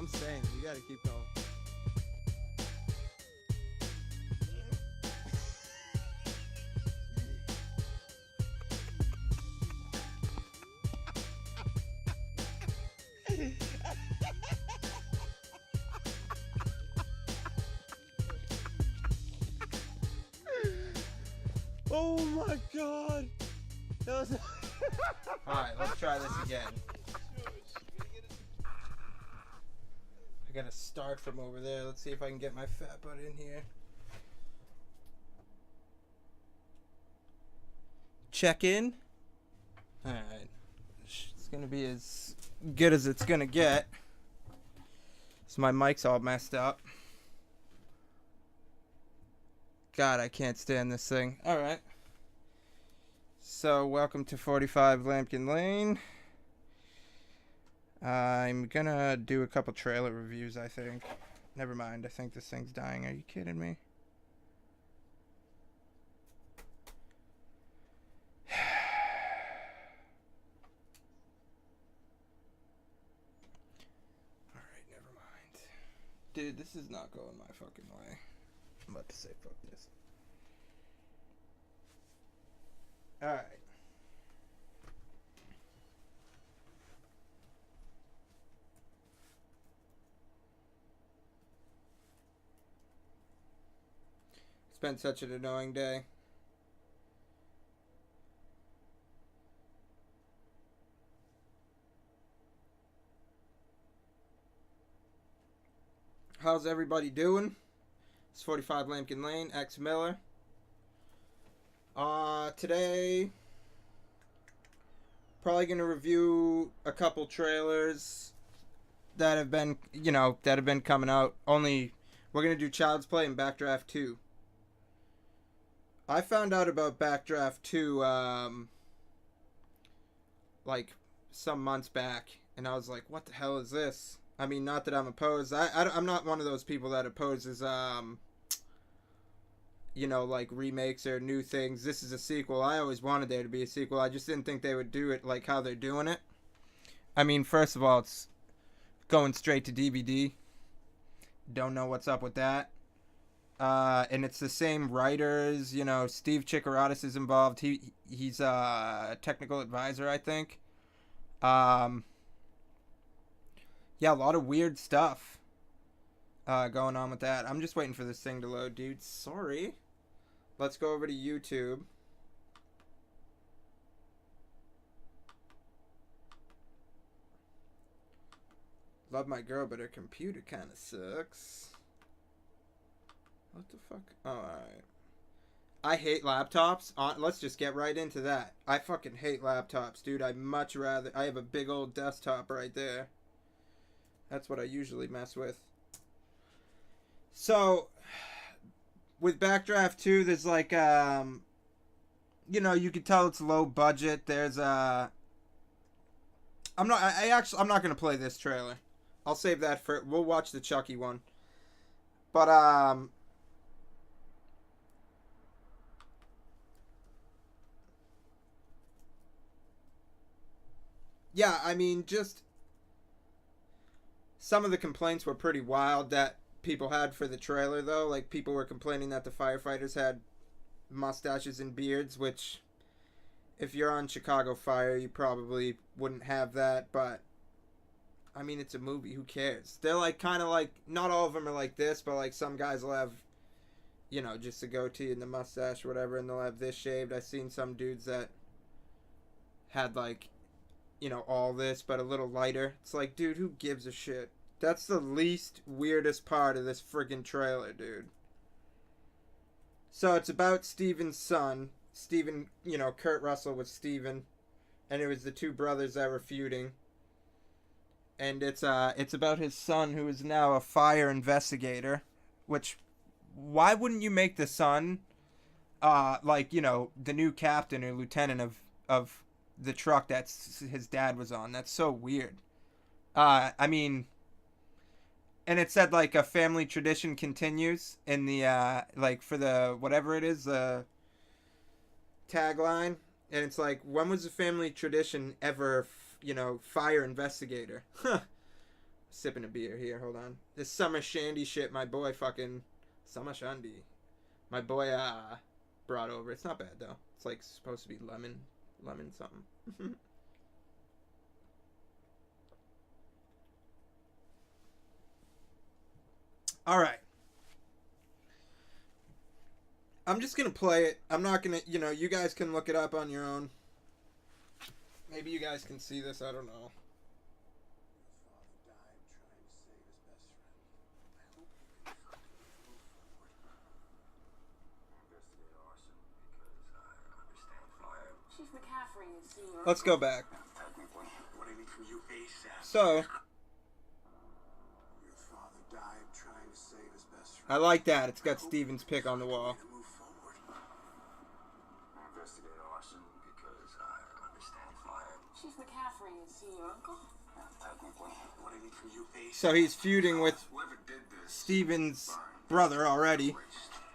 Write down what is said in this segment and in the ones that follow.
I'm saying, we gotta keep going. Oh my god! That was. Alright, let's try this again. I gotta start from over there. Let's see if I can get my fat butt in here. Check in. Alright. It's gonna be as good as it's gonna get. So my mic's all messed up. God, I can't stand this thing. Alright. So, welcome to 45 Lampkin Lane. I'm gonna do a couple trailer reviews, I think. Never mind, I think this thing's dying. Are you kidding me? Alright, never mind. Dude, this is not going my fucking way. I'm about to say fuck this. Alright. It's been such an annoying day. How's everybody doing? It's 45 Lampkin Lane, X Miller. Today, probably gonna review a couple trailers that have been, coming out. Only, we're gonna do Child's Play and Backdraft 2. I found out about Backdraft 2, like, some months back, and I was like, what the hell is this? I mean, not that I'm opposed. I'm not one of those people that opposes, like remakes or new things. This is a sequel. I always wanted there to be a sequel. I just didn't think they would do it like how they're doing it. I mean, first of all, it's going straight to DVD. Don't know what's up with that. And it's the same writers. Steve Chikaratis is involved. He's a technical advisor, I think. Yeah, a lot of weird stuff going on with that. I'm just waiting for this thing to load, dude. Sorry. Let's go over to YouTube. Love my girl, but her computer kind of sucks. What the fuck? Oh, alright. I hate laptops. Let's just get right into that. I fucking hate laptops, dude. I'd much rather... I have a big old desktop right there. That's what I usually mess with. So, with Backdraft 2, there's like, you can tell it's low budget. There's I'm not gonna play this trailer. I'll save that for, we'll watch the Chucky one. But, yeah, I mean, just, some of the complaints were pretty wild that people had for the trailer, though. Like, people were complaining that the firefighters had mustaches and beards, which, if you're on Chicago Fire, you probably wouldn't have that, but, I mean, it's a movie, who cares? They're, like, kind of like, not all of them are like this, but, like, some guys will have, just a goatee and the mustache or whatever, and they'll have this shaved. I've seen some dudes that had, like, all this, but a little lighter. It's like, dude, who gives a shit? That's the least weirdest part of this friggin' trailer, dude. So it's about Steven's son. Steven, Kurt Russell was Steven. And it was the two brothers that were feuding. And it's about his son, who is now a fire investigator. Which, why wouldn't you make the son, the new captain or lieutenant of the truck that his dad was on? That's so weird. I mean... And it said, like, a family tradition continues in the, for the, whatever it is, tagline. And it's like, when was the family tradition ever, fire investigator? Sipping a beer here. Hold on. This summer shandy shit, my boy fucking summer shandy. My boy brought over. It's not bad though. It's like supposed to be lemon something. All right. I'm just gonna play it. I'm not gonna, you guys can look it up on your own. Maybe you guys can see this. I don't know. Let's go back. So, I like that. It's got Steven's pic on the wall. So he's feuding with Steven's brother already,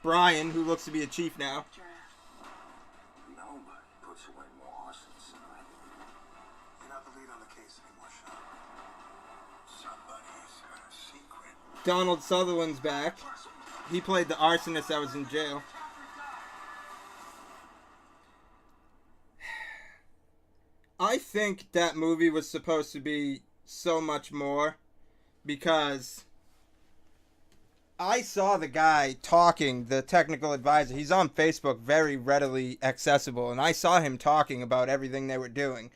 Brian, who looks to be a chief now. Donald Sutherland's back. He played the arsonist that was in jail. I think that movie was supposed to be so much more because I saw the guy talking, the technical advisor. He's on Facebook, very readily accessible, and I saw him talking about everything they were doing.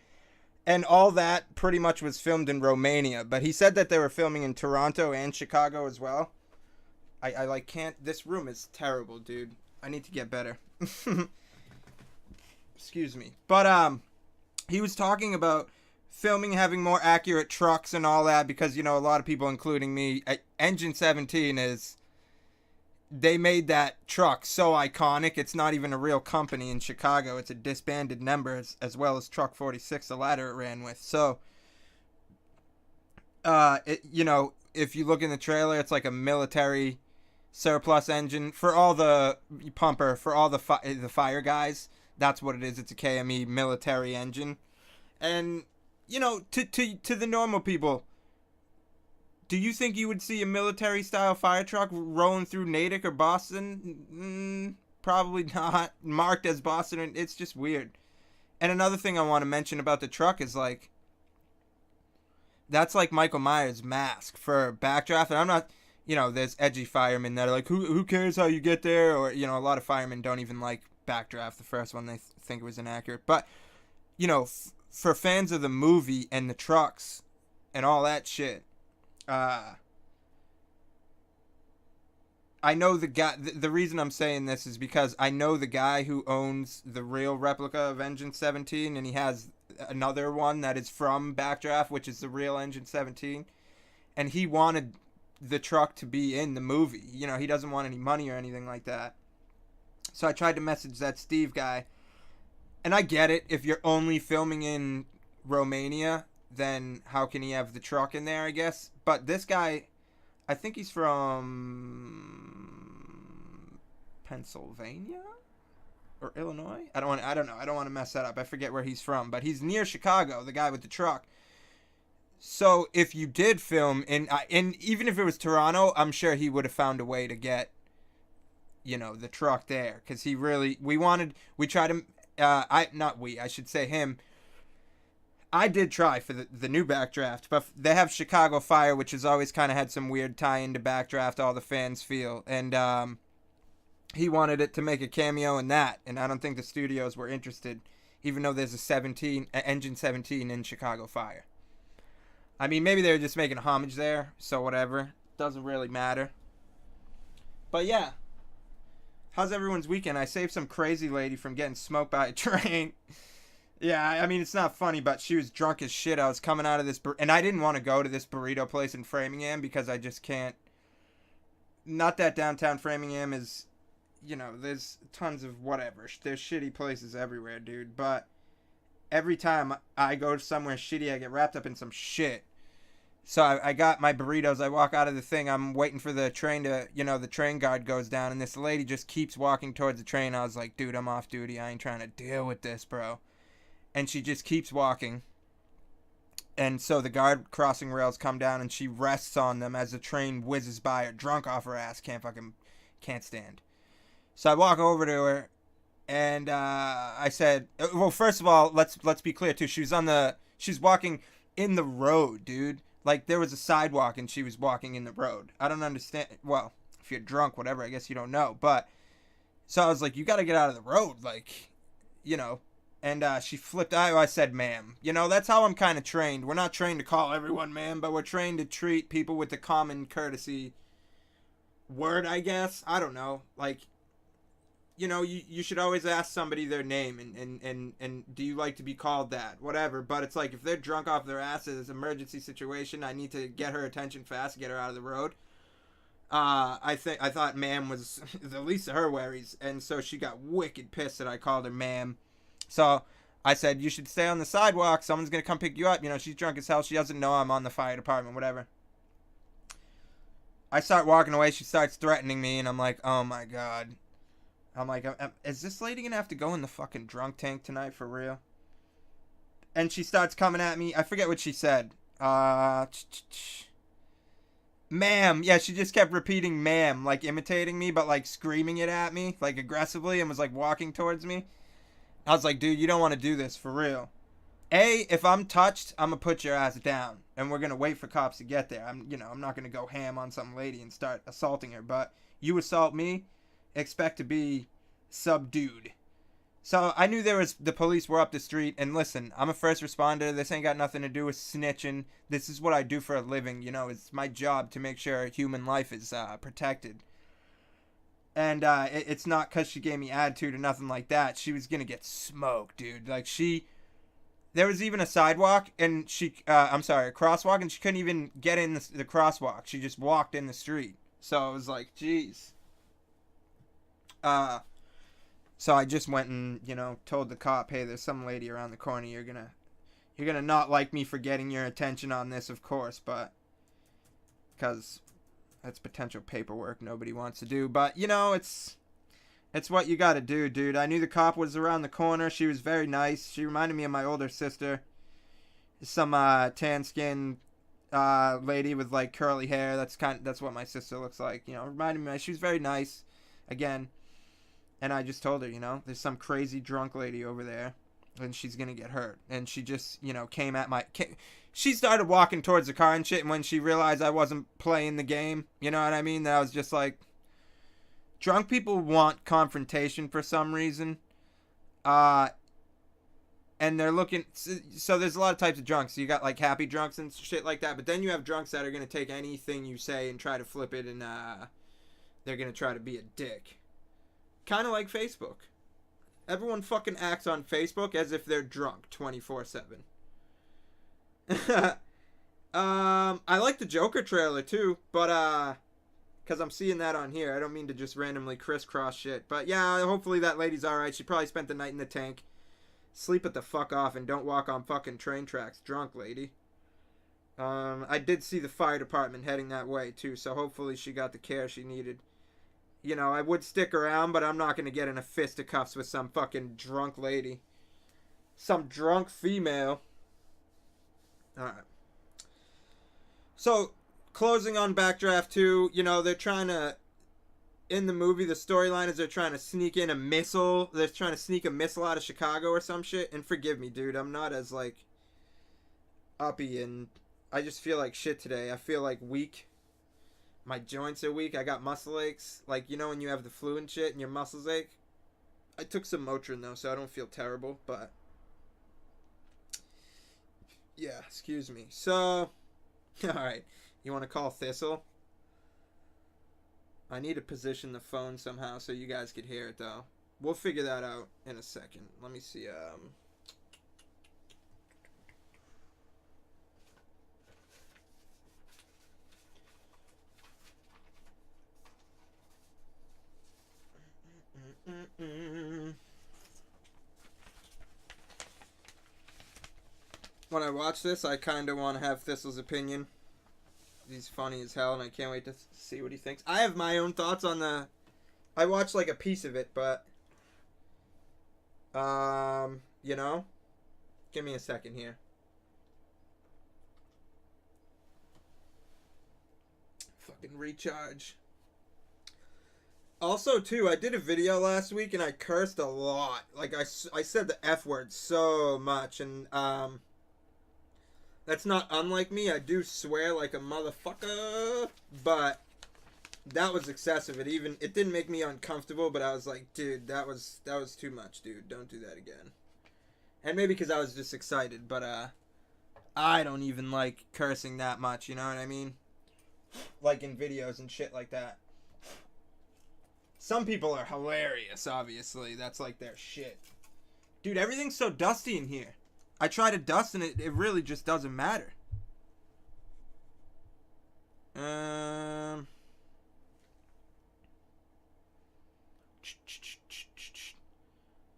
And all that pretty much was filmed in Romania. But he said that they were filming in Toronto and Chicago as well. I can't... This room is terrible, dude. I need to get better. Excuse me. But, he was talking about filming, having more accurate trucks and all that. Because, a lot of people, including me... Engine 17 is... They made that truck so iconic. It's not even a real company in Chicago. It's a disbanded member, as well as Truck 46, the ladder it ran with. So, if you look in the trailer, it's like a military surplus engine for all the pumper, for all the fire guys. That's what it is. It's a KME military engine. And, to the normal people, do you think you would see a military-style fire truck rolling through Natick or Boston? Probably not. Marked as Boston. It's just weird. And another thing I want to mention about the truck is, that's like Michael Myers' mask for Backdraft. And I'm not, there's edgy firemen that are like, who cares how you get there? Or, a lot of firemen don't even like Backdraft, the first one. They think it was inaccurate. But, for fans of the movie and the trucks and all that shit, I know the guy. The reason I'm saying this is because I know the guy who owns the real replica of Engine 17, and he has another one that is from Backdraft, which is the real Engine 17, and he wanted the truck to be in the movie. He doesn't want any money or anything like that. So I tried to message that Steve guy, and I get it. If you're only filming in Romania, then how can he have the truck in there, I guess? But this guy, I think he's from Pennsylvania or Illinois. I don't know. I don't want to mess that up. I forget where he's from, but he's near Chicago, the guy with the truck. So if you did film in even if it was Toronto, I'm sure he would have found a way to get, the truck there, because I should say him. I did try for the new Backdraft, but they have Chicago Fire, which has always kind of had some weird tie-in to Backdraft, all the fans feel. And he wanted it to make a cameo in that, and I don't think the studios were interested, even though there's Engine 17 in Chicago Fire. I mean, maybe they were just making a homage there, so whatever. Doesn't really matter. But yeah. How's everyone's weekend? I saved some crazy lady from getting smoked by a train. Yeah, I mean, it's not funny, but she was drunk as shit. I was coming out of this, and I didn't want to go to this burrito place in Framingham because I just can't. Not that downtown Framingham is, there's tons of whatever. There's shitty places everywhere, dude. But every time I go somewhere shitty, I get wrapped up in some shit. So I got my burritos. I walk out of the thing. I'm waiting for the train to, the train guard goes down, and this lady just keeps walking towards the train. I was like, dude, I'm off duty. I ain't trying to deal with this, bro. And she just keeps walking. And so the guard crossing rails come down, and she rests on them as the train whizzes by her, drunk off her ass. Can't stand. So I walk over to her, and I said, well, first of all, let's be clear too. She's walking in the road, dude. Like, there was a sidewalk, and she was walking in the road. I don't understand. Well, if you're drunk, whatever, I guess you don't know. But so I was like, you got to get out of the road, like, you know. And she flipped. I said, ma'am. You know, that's how I'm kind of trained. We're not trained to call everyone ma'am, but we're trained to treat people with the common courtesy word, I guess. I don't know. Like, you know, you should always ask somebody their name and do you like to be called that? Whatever. But it's like, if they're drunk off their asses, emergency situation, I need to get her attention fast, get her out of the road. I thought ma'am was the least of her worries. And so she got wicked pissed that I called her ma'am. So I said, you should stay on the sidewalk. Someone's going to come pick you up. You know, she's drunk as hell. She doesn't know I'm on the fire department, whatever. I start walking away. She starts threatening me, and I'm like, oh, my God. I'm like, is this lady going to have to go in the fucking drunk tank tonight for real? And she starts coming at me. I forget what she said. Ma'am. Yeah, she just kept repeating ma'am, like imitating me, but like screaming it at me, like aggressively, and was like walking towards me. I was like, dude, you don't want to do this for real. If I'm touched, I'm going to put your ass down. And we're going to wait for cops to get there. I'm not going to go ham on some lady and start assaulting her. But you assault me, expect to be subdued. So I knew the police were up the street. And listen, I'm a first responder. This ain't got nothing to do with snitching. This is what I do for a living. You know, it's my job to make sure human life is protected. And it's not because she gave me attitude or nothing like that. She was going to get smoked, dude. Like, there was even a sidewalk, and a crosswalk, and she couldn't even get in the crosswalk. She just walked in the street. So I was like, jeez. So I just went and, you know, told the cop, hey, there's some lady around the corner. You're gonna not like me for getting your attention on this, of course, but because that's potential paperwork nobody wants to do. But, you know, it's what you gotta do, dude. I knew the cop was around the corner. She was very nice. She reminded me of my older sister. Some tan skinned lady with like curly hair. That's what my sister looks like. You know, reminded me. She was very nice. Again. And I just told her, you know, there's some crazy drunk lady over there, and she's gonna get hurt. And she just, you know, she started walking towards the car and shit, and when she realized I wasn't playing the game, you know what I mean? That I was just like, drunk people want confrontation for some reason. And they're looking, so there's a lot of types of drunks. So you got like happy drunks and shit like that, but then you have drunks that are gonna take anything you say and try to flip it, and they're gonna try to be a dick. Kind of like Facebook. Everyone fucking acts on Facebook as if they're drunk 24/7. I like the Joker trailer too, but because I'm seeing that on here. I don't mean to just randomly crisscross shit, but yeah, hopefully that lady's alright. She probably spent the night in the tank. Sleep it the fuck off and don't walk on fucking train tracks, drunk lady. I did see the fire department heading that way too, so hopefully she got the care she needed. You know, I would stick around, but I'm not going to get in a fisticuffs with some fucking drunk lady. Some drunk female. Alright. So, closing on Backdraft 2, you know, they're trying to, in the movie, the storyline is they're trying to sneak in a missile. They're trying to sneak a missile out of Chicago or some shit. And forgive me, dude, I'm not as, like, uppy, and I just feel like shit today. I feel, like, weak. My joints are weak. I got muscle aches. Like, you know when you have the flu and shit and your muscles ache? I took some Motrin, though, so I don't feel terrible, but yeah, excuse me. So, alright. You want to call Thistle? I need to position the phone somehow so you guys could hear it, though. We'll figure that out in a second. Let me see, when I watch this, I kind of want to have Thistle's opinion. He's funny as hell, and I can't wait to see what he thinks. I have my own thoughts on the... I watched, like, a piece of it, but... you know? Give me a second here. fucking recharge. Also, too, I did a video last week and I cursed a lot. Like, I said the F word so much, and, that's not unlike me. I do swear like a motherfucker, but that was excessive. It didn't make me uncomfortable, but I was like, dude, that was too much, dude. Don't do that again. And maybe because I was just excited, but, I don't even like cursing that much, you know what I mean? Like in videos and shit like that. Some people are hilarious, obviously. That's like their shit. Dude, everything's so dusty in here. I try to dust and it really just doesn't matter.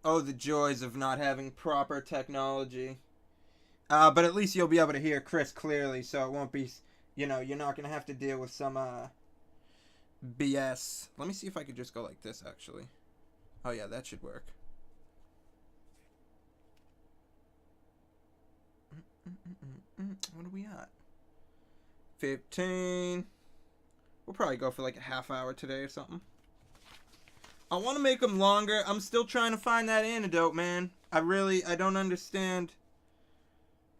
Oh, the joys of not having proper technology. But at least you'll be able to hear Chris clearly, so it won't be, you know, you're not going to have to deal with some, BS. Let me see if I could just go like this, actually. Oh, yeah, that should work. What are we at? 15. We'll probably go for like a half hour today or something. I want to make them longer. I'm still trying to find that antidote, man. I don't understand.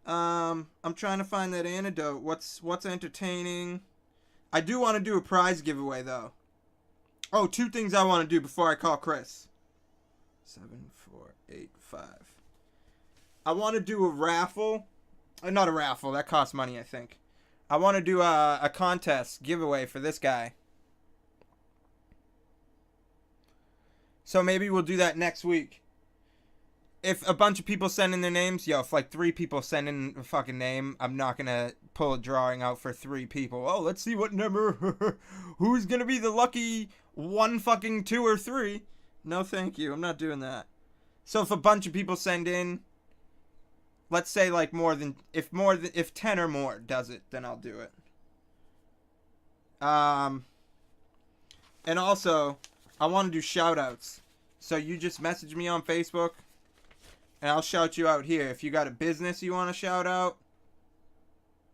I'm trying to find that antidote. What's entertaining? I do want to do a prize giveaway, though. Oh, 2 things I want to do before I call Chris. 7, 4, 8, 5. I want to do a raffle. Not a raffle. That costs money, I think. I want to do a contest giveaway for this guy. So maybe we'll do that next week. If a bunch of people send in their names, if like 3 people send in a fucking name, I'm not going to pull a drawing out for 3 people. Oh, let's see what number, who's going to be the lucky 1 fucking 2 or 3. No, thank you. I'm not doing that. So if a bunch of people send in, let's say like if 10 or more does it, then I'll do it. And also, I want to do shout outs. So you just message me on Facebook. And I'll shout you out here. If you got a business you want to shout out,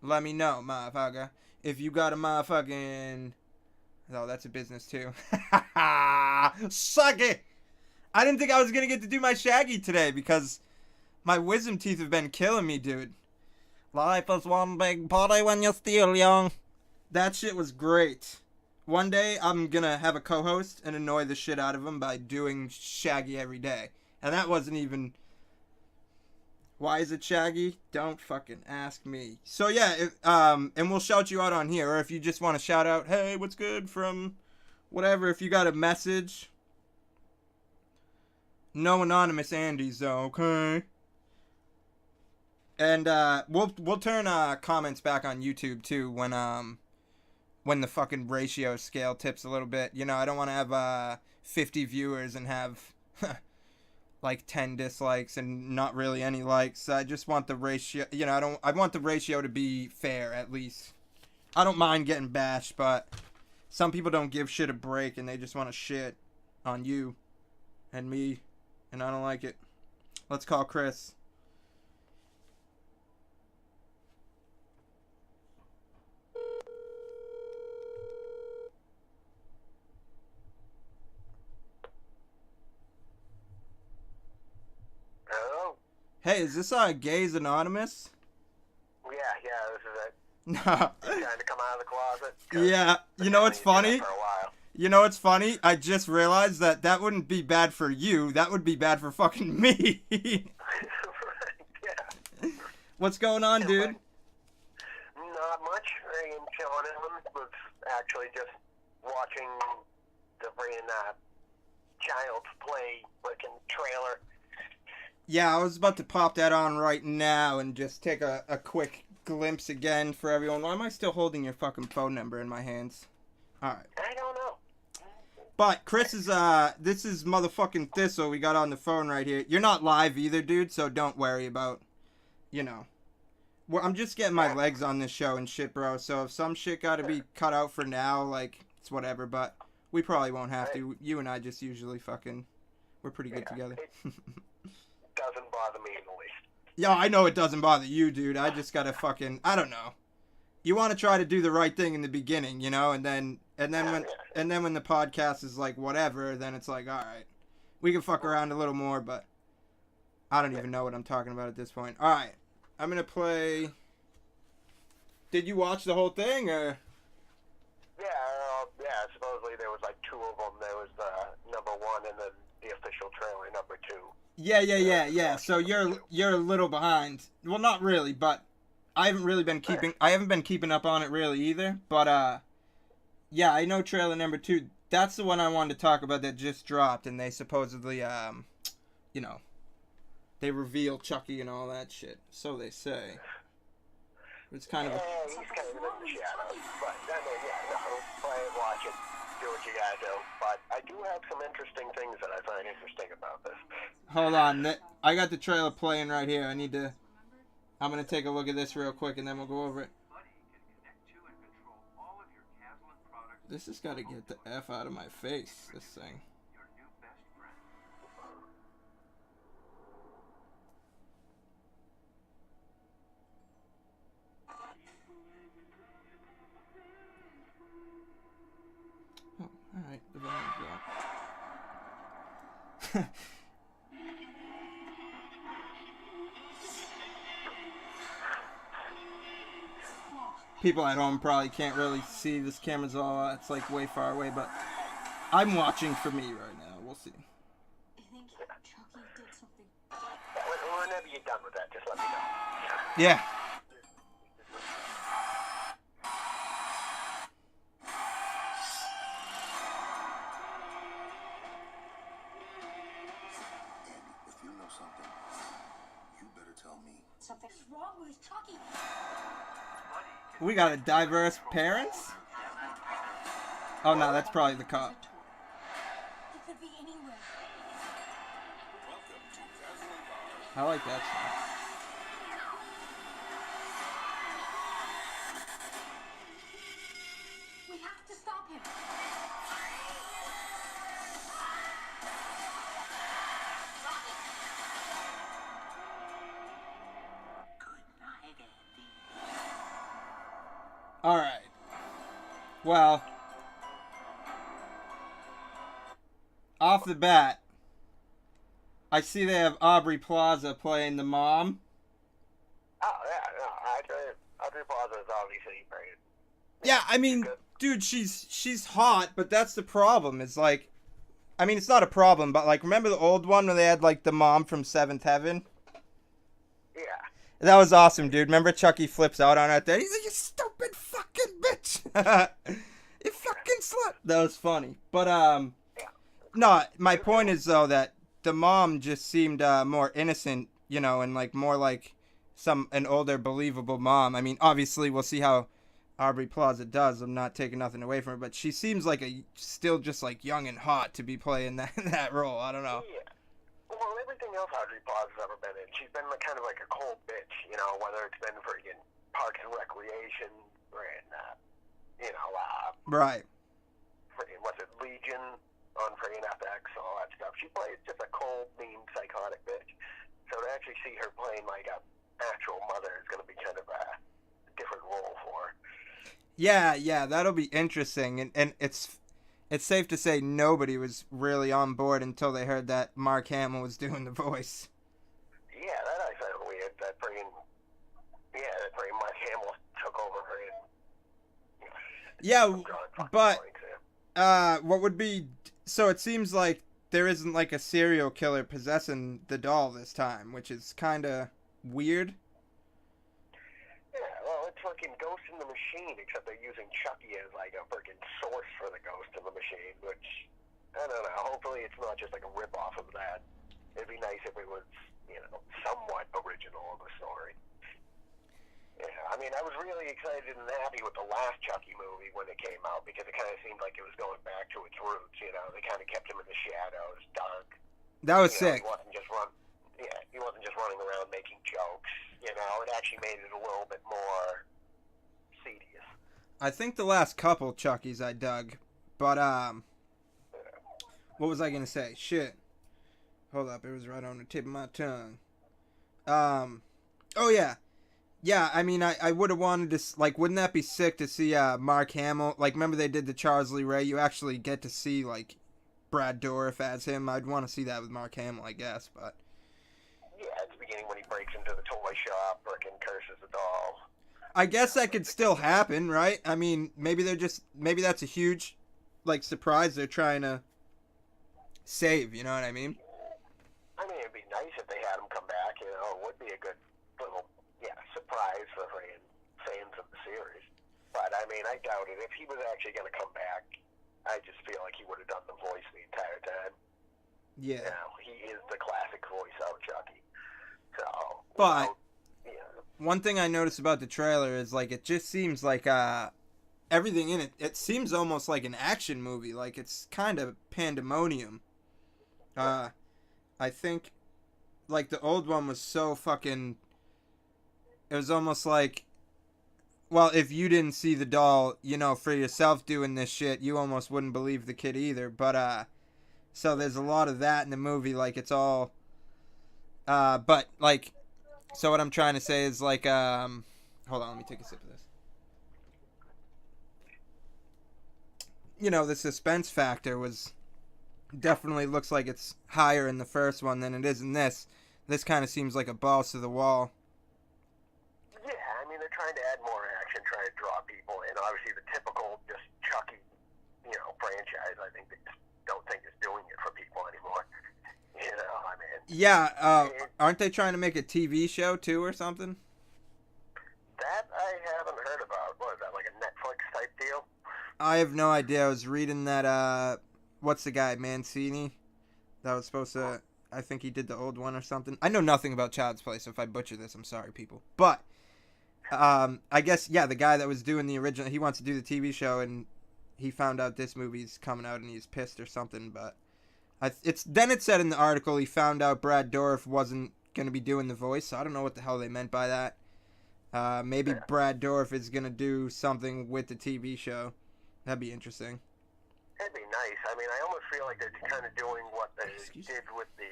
let me know, motherfucker. If you got a motherfucking... Oh, that's a business too. Suck it! I didn't think I was going to get to do my Shaggy today because my wisdom teeth have been killing me, dude. Life is one big party when you're still young. That shit was great. One day, I'm going to have a co-host and annoy the shit out of him by doing Shaggy every day. And that wasn't even... Why is it Shaggy? Don't fucking ask me. So yeah, and we'll shout you out on here. Or if you just want to shout out, hey, what's good from whatever. If you got a message. No anonymous Andys though, okay? And we'll turn comments back on YouTube too when the fucking ratio scale tips a little bit. You know, I don't want to have 50 viewers and have like 10 dislikes and not really any likes. I just want the ratio, you know, I want the ratio to be fair at least. I don't mind getting bashed, but some people don't give shit a break and they just want to shit on you and me, and I don't like it. Let's call Chris. Hey, is this Gays Anonymous? Yeah, this is it. No. Trying to come out of the closet. Yeah, you know what's funny? You know what's funny? I just realized that wouldn't be bad for you. That would be bad for fucking me. Right, yeah. What's going on, dude? Not much. I am chilling in. Was actually just watching the freaking Child's Play freaking trailer. Yeah, I was about to pop that on right now and just take a quick glimpse again for everyone. Why am I still holding your fucking phone number in my hands? Alright. I don't know. But Chris is, this is motherfucking Thistle we got on the phone right here. You're not live either, dude, so don't worry about, you know. Well, I'm just getting my legs on this show and shit, bro, so if some shit gotta be cut out for now, like, it's whatever, but we probably won't have to. You and I just usually fucking, we're pretty good together. Doesn't bother me in the least. Yeah, I know it doesn't bother you, dude. I just gotta fucking, I don't know. you want to try to do the right thing in the beginning, you know, and then Yeah, when the podcast is like whatever, then it's like, all right, we can fuck around a little more, but I don't even know what I'm talking about at this point. All right, I'm gonna play. Did you watch the whole thing, or? Yeah. Supposedly there was like two of them. There was number one, and then the official trailer number two. Yeah. So you're a little behind. Well, not really, but I haven't been keeping up on it really either. But yeah, I know trailer number 2. That's the one I wanted to talk about that just dropped, and they supposedly you know, they reveal Chucky and all that shit. So they say. It's kind of. He's kind of in the shadows, but I mean, play it, watch it, do what you gotta do. But I do have some interesting things that I find interesting about this. Hold on, I got the trailer playing right here. I'm gonna take a look at this real quick, and then we'll go over it. This has got to get the F out of my face. This thing. Oh, all right. The volume's down. People at home probably can't really see this camera's all. It's like way far away, but I'm watching for me right now. We'll see. I think Chucky did something. Whenever you're done with that, just let me know. Yeah. If you know something, you better tell me. Something's wrong with Chucky. We got a diverse parents? Oh no, that's probably the cop. He could be anywhere. I like that song. We have to stop him. Alright. Well, off the bat, I see they have Aubrey Plaza playing the mom. Oh, yeah, no, Audrey Plaza is obviously great. Yeah, I mean, dude, she's hot, but that's the problem. It's like, I mean, it's not a problem, but like, remember the old one where they had like the mom from Seventh Heaven? Yeah. That was awesome, dude. Remember Chucky flips out on her there? He's like, you stupid fucking bitch. You fucking slut. That was funny. But, no, my point is, though, that the mom just seemed more innocent, you know, and like more like an older, believable mom. I mean, obviously, we'll see how Aubrey Plaza does. I'm not taking nothing away from her, but she seems like still just like young and hot to be playing that role. I don't know. Yeah. Well, everything else Audrey Plaza's ever been in, she's been kind of like a cold bitch, you know, whether it's been freaking Parks and Recreation or in, Right. Freaking, what's it, Legion on freaking FX, all that stuff. She plays just a cold, mean, psychotic bitch. So to actually see her playing like a actual mother is going to be kind of a different role for her. Yeah, that'll be interesting, and it's safe to say nobody was really on board until they heard that Mark Hamill was doing the voice. Yeah, that I found weird. That freaking Mark Hamill took over her. Yeah, but what would be so? It seems like there isn't like a serial killer possessing the doll this time, which is kind of weird. Yeah, well, it's fucking Ghost in the Machine, except they're using Chucky as like a freaking source for the Ghost in the Machine, which, I don't know, hopefully it's not just like a rip-off of that. It'd be nice if it was, somewhat original of a story. Yeah, I mean, I was really excited and happy with the last Chucky movie when it came out, because it kind of seemed like it was going back to its roots, They kind of kept him in the shadows, dark. That was sick. He wasn't just running around making jokes, It actually made it a little bit more serious. I think the last couple Chuckies I dug, but what was I gonna say? Shit. Hold up, it was right on the tip of my tongue. Oh yeah, Yeah, I mean, I would have wanted to, like, wouldn't that be sick to see Mark Hamill? Like, remember they did the Charles Lee Ray? You actually get to see, like, Brad Dourif as him. I'd want to see that with Mark Hamill, I guess, but... Yeah, at the beginning when he breaks into the toy shop, frickin' curses the doll. I guess that could still happen, right? I mean, maybe maybe that's a huge, like, surprise they're trying to save, you know what I mean? I mean, it'd be nice if they had him come back, you know. It would be a good little, surprise for fans of the series. But, I mean, I doubt it. If he was actually going to come back, I just feel like he would have done the voice the entire time. Yeah. You know, he is the classic voice of Chucky. So, but one thing I noticed about the trailer is, like, it just seems like everything in it seems almost like an action movie. Like, it's kind of pandemonium. I think, like, the old one was so fucking... It was almost like... Well, if you didn't see the doll, you know, for yourself doing this shit, you almost wouldn't believe the kid either. But, so there's a lot of that in the movie. Like, it's all... but, like... So what I'm trying to say is, like, hold on, let me take a sip of this. You know, the suspense factor was... Definitely looks like it's higher in the first one than it is in this. This kind of seems like a balls to the wall. Yeah, I mean, they're trying to add more action, trying to draw people in. Obviously, the typical just Chucky, franchise, I think they just don't think is doing it for people anymore. You know, I mean... Yeah, aren't they trying to make a TV show, too, or something? That I haven't heard about. What is that, like a Netflix-type deal? I have no idea. I was reading that, what's the guy, Mancini? That was supposed to... I think he did the old one or something. I know nothing about Child's Play, so if I butcher this, I'm sorry, people. But, I guess, yeah, the guy that was doing the original... He wants to do the TV show, and he found out this movie's coming out, and he's pissed or something, but... Then it said in the article he found out Brad Dourif wasn't going to be doing the voice, so I don't know what the hell they meant by that. Maybe Brad Dourif is going to do something with the TV show. That'd be interesting. That'd be nice. I mean, I almost feel like they're kind of doing what they did with the,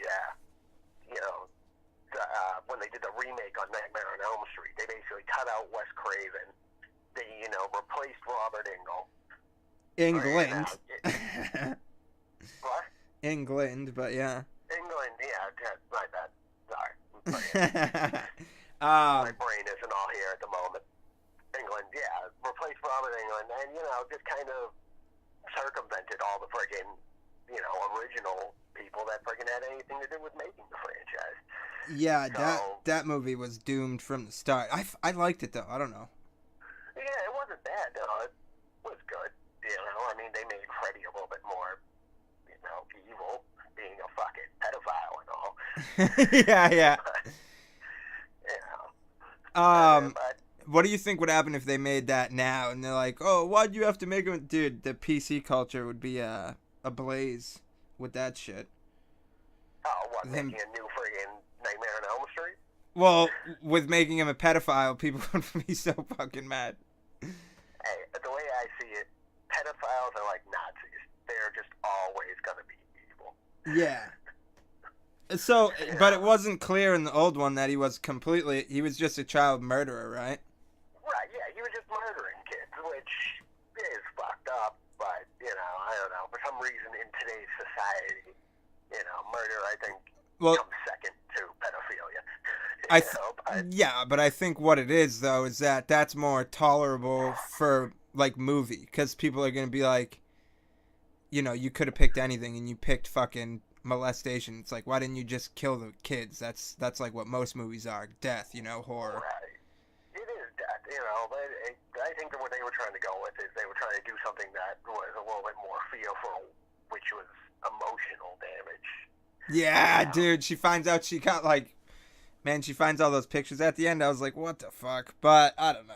when they did the remake on Nightmare on Elm Street. They basically cut out Wes Craven. They, replaced Robert Engel. England. What? England, but yeah. England, yeah, my bad. Sorry. My brain isn't all here at the moment. England, yeah, replaced Robert England, and, just kind of circumvented all the friggin', original people that friggin' had anything to do with making the franchise. Yeah, so, that movie was doomed from the start. I liked it, though. I don't know. Yeah, it wasn't bad. No, it was good. I mean, they made Freddy a little bit more, evil, being a fucking pedophile and all. Yeah. But, what do you think would happen if they made that now? And they're like, oh, why'd you have to make him? Dude, the PC culture would be ablaze with that shit. Oh, what, making a new friggin' Nightmare on Elm Street? Well, with making him a pedophile, people would be so fucking mad. Hey, the way I see it, pedophiles are like Nazis. They're just always gonna be evil. Yeah. So, but it wasn't clear in the old one that he was just a child murderer, right? Right, yeah, he was just murdering kids, which is fucked up, but, I don't know, for some reason in today's society, murder, I think, comes second to pedophilia. Yeah, but I think what it is, though, is that's more tolerable for, like, movie, because people are going to be like, you could have picked anything, and you picked fucking molestation. It's like, why didn't you just kill the kids? That's like what most movies are. Death, horror. Right. It is death, but I think that what they were trying to go with is they were trying to do something that was a little bit more fearful, which was emotional damage. Yeah, dude, she finds out she got, she finds all those pictures at the end. I was like, what the fuck? But, I don't know.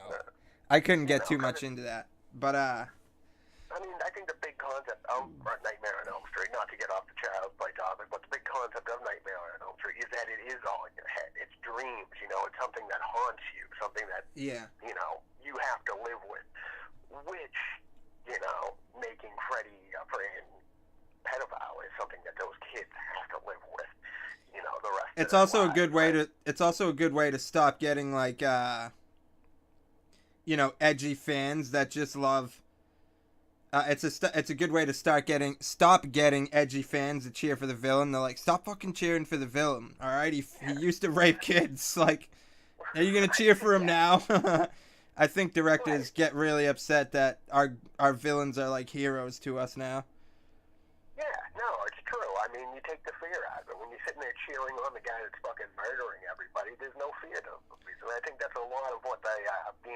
I couldn't get too much into that. But, I mean, I think the big concept of Nightmare on Elm Street, not to get off the Child's Play topic, but the big concept of Nightmare on Elm Street is that it is all in your head. It's dreams, it's something that haunts you, something that, you have to live with. Which, making Freddy a friend pedophile is something that those kids have to live with, the rest it's of also their a good lives, way to, it's also a good way to stop getting, edgy fans that just love. It's a good way to stop getting edgy fans to cheer for the villain. They're like, stop fucking cheering for the villain. All right, he used to rape kids. Like, are you gonna cheer for him now? I think directors get really upset that our villains are like heroes to us now. Yeah, no, it's true. I mean, you take the fear out of it. When you're sitting there cheering on the guy that's fucking murdering everybody, there's no fear to the movies. And I think that's a lot of what the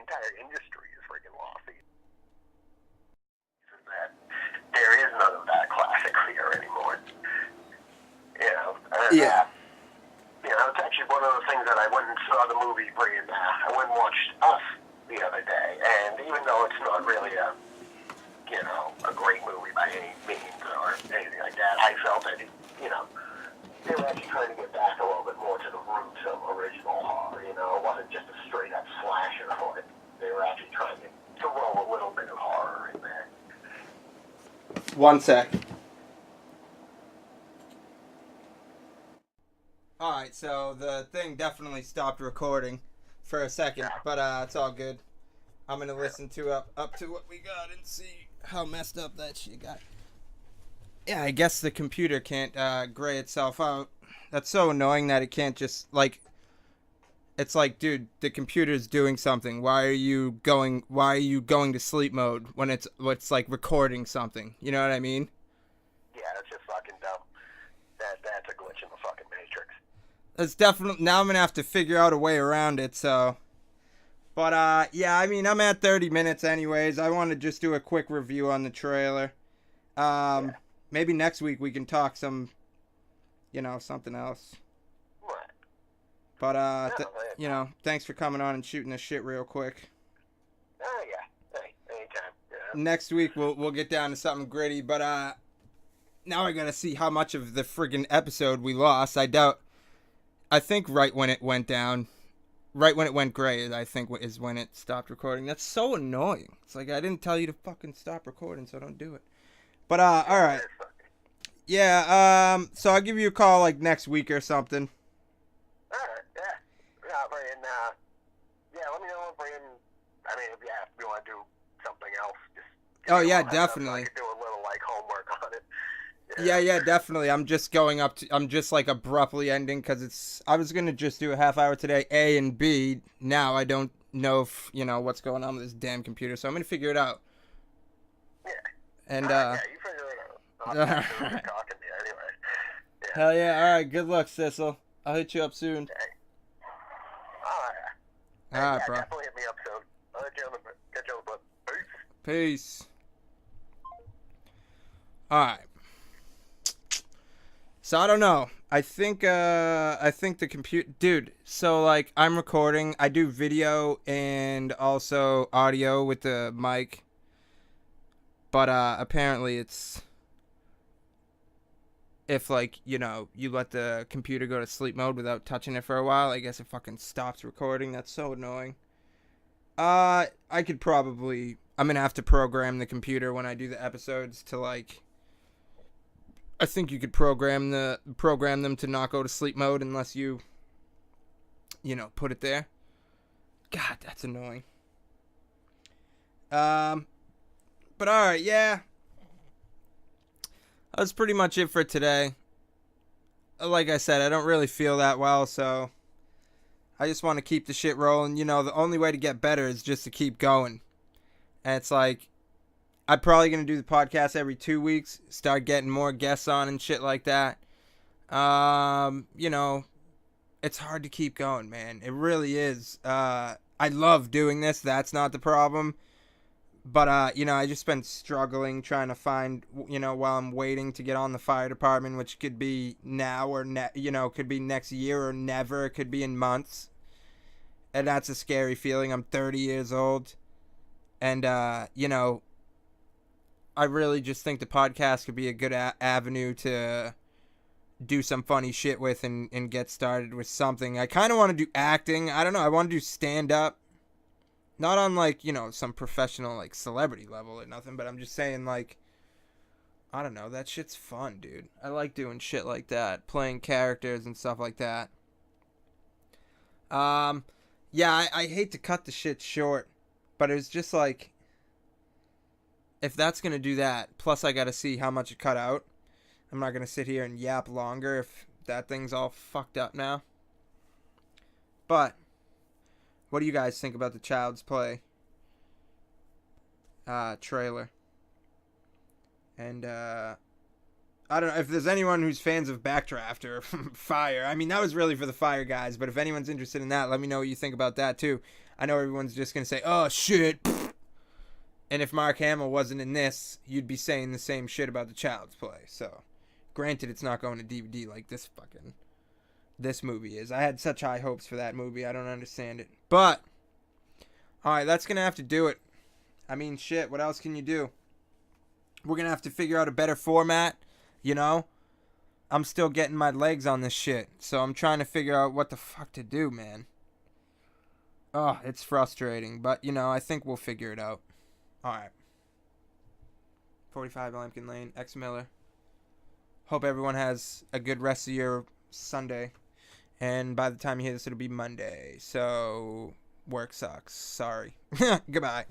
entire industry is freaking lost. That there is none of that classic fear anymore. And, it's actually one of the things that I went and saw the movie I went and watched Us the other day, and even though it's not really a great movie by any means or anything like that, I felt that, they were actually trying to get back a little bit more to the roots of original horror, it wasn't just a straight up slasher horror. They were actually trying to roll a little bit of horror in there. One sec. Alright, so the thing definitely stopped recording for a second, but it's all good. I'm gonna listen to up to what we got and see how messed up that shit got. Yeah, I guess the computer can't gray itself out. That's so annoying that it can't just, like... It's like, dude, the computer's doing something. Why are you going to sleep mode when it's like recording something? You know what I mean? Yeah, that's just fucking dumb. That's a glitch in the fucking Matrix. That's definitely, now I'm gonna have to figure out a way around it, so. But yeah, I mean, I'm at 30 minutes anyways. I want to just do a quick review on the trailer. Maybe next week we can talk some, something else. But, thanks for coming on and shooting this shit real quick. Oh, yeah. Hey, anytime. Yeah. Next week, we'll get down to something gritty, but, now I gotta see how much of the friggin' episode we lost. I think right when it went down, right when it went gray, I think is when it stopped recording. That's so annoying. It's like, I didn't tell you to fucking stop recording, so don't do it. But, alright. Yeah, so I'll give you a call, like, next week or something. Let me know if you want to do something else. Oh, yeah, definitely. I could do a little, homework on it. Yeah, definitely. I'm just, like, abruptly ending, because I was going to just do a half hour today, A and B. Now I don't know if, what's going on with this damn computer, so I'm going to figure it out. Yeah. And, yeah, you figure it out. I'm talking to you anyway. Yeah. Hell yeah. All right, good luck, Thistle. I'll hit you up soon. Okay. All right, bro. Definitely hit me up soon. I'll let you on the Peace. Alright. So I don't know. I think the computer, dude, so like I'm recording, I do video and also audio with the mic. But apparently it's if like, you let the computer go to sleep mode without touching it for a while, I guess it fucking stops recording. That's so annoying. I'm gonna have to program the computer when I do the episodes to like, I think you could program them to not go to sleep mode unless you put it there. God, that's annoying. But alright, yeah. That's pretty much it for today. Like I said, I don't really feel that well, so I just want to keep the shit rolling. The only way to get better is just to keep going. And it's like, I'm probably going to do the podcast every 2 weeks, start getting more guests on and shit like that. It's hard to keep going, man. It really is. I love doing this. That's not the problem. But, I just been struggling trying to find, while I'm waiting to get on the fire department, which could be now or, could be next year or never. It could be in months. And that's a scary feeling. I'm 30 years old. And, I really just think the podcast could be a good avenue to do some funny shit with and get started with something. I kind of want to do acting. I don't know. I want to do stand-up. Not on, like, some professional, like, celebrity level or nothing, but I'm just saying, like, I don't know. That shit's fun, dude. I like doing shit like that. Playing characters and stuff like that. Yeah, I hate to cut the shit short. But it was just like, if that's going to do that, plus I got to see how much it cut out. I'm not going to sit here and yap longer if that thing's all fucked up now. But, what do you guys think about the Child's Play trailer? And, I don't know if there's anyone who's fans of Backdraft or Fire. I mean, that was really for the Fire guys, but if anyone's interested in that, let me know what you think about that too. I know everyone's just going to say, oh, shit. And if Mark Hamill wasn't in this, you'd be saying the same shit about the Child's Play. So, granted, it's not going to DVD like this movie is. I had such high hopes for that movie. I don't understand it. But, alright, that's going to have to do it. I mean, shit, what else can you do? We're going to have to figure out a better format, you know? I'm still getting my legs on this shit. So I'm trying to figure out what the fuck to do, man. Oh, it's frustrating. But, you know, I think we'll figure it out. Alright. 45 Lampkin Lane, X Miller. Hope everyone has a good rest of your Sunday. And by the time you hear this, it'll be Monday. So, work sucks. Sorry. Goodbye.